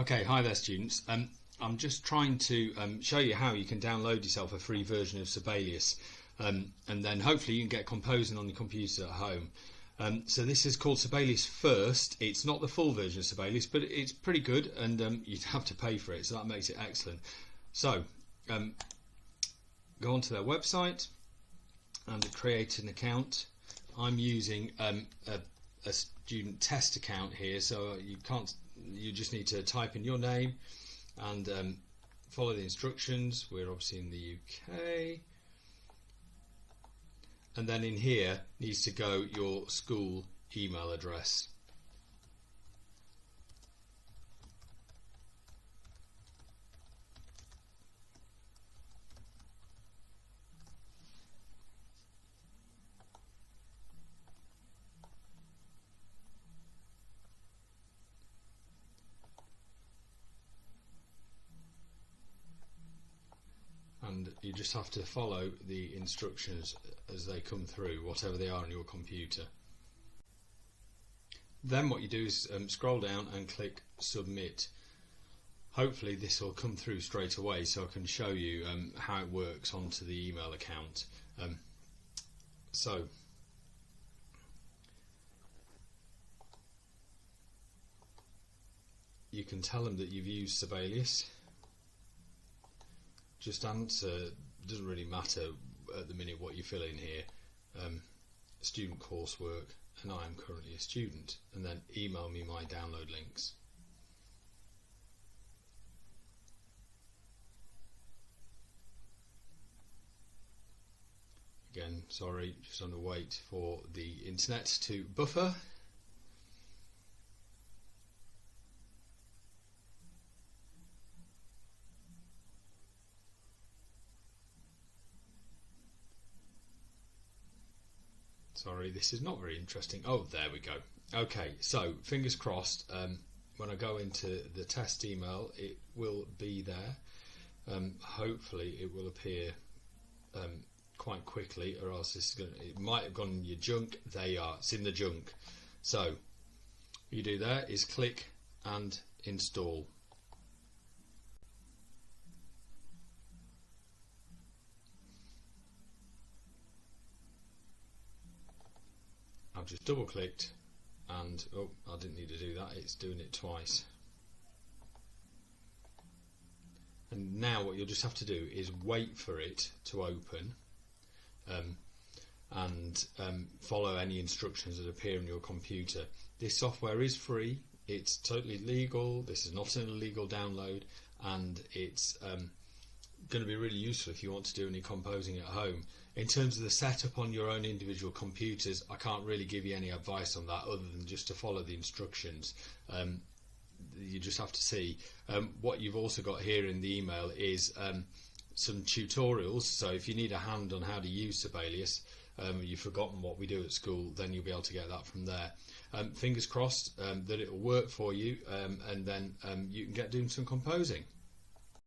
Okay, hi there students. I'm just trying to show you how you can download yourself a free version of Sibelius and then hopefully you can get composing on your computer at home. So this is called Sibelius First. It's not the full version of Sibelius, but it's pretty good, and you'd have to pay for it, so that makes it excellent. So go onto their website and create an account. I'm using a student test account here, so you just need to type in your name and follow the instructions. We're obviously in the UK, and then in here needs to go your school email address. And you just have to follow the instructions as they come through, whatever they are on your computer. Then what you do is scroll down and click submit. Hopefully this will come through straight away so I can show you how it works onto the email account. So you can tell them that you've used Sibelius. Just answer, doesn't really matter at the minute what you fill in here, student coursework, and I am currently a student, and then email me my download links. Again, sorry, just on the wait for the internet to buffer. Sorry, this is not very interesting. Oh, there we go. Okay, so fingers crossed, when I go into the test email, it will be there. Hopefully it will appear quite quickly, or else it might have gone in your junk. There you are, it's in the junk. So what you do there is click and install. I've just double clicked and oh, I didn't need to do that, it's doing it twice. And now what you'll just have to do is wait for it to open and follow any instructions that appear on your computer. This software is free, it's totally legal, this is not an illegal download, and it's going to be really useful if you want to do any composing at home. In terms of the setup on your own individual computers, I can't really give you any advice on that other than just to follow the instructions. You just have to see. What you've also got here in the email is some tutorials, so if you need a hand on how to use Sibelius, you've forgotten what we do at school, then you'll be able to get that from there. Fingers crossed that it will work for you, and then you can get doing some composing.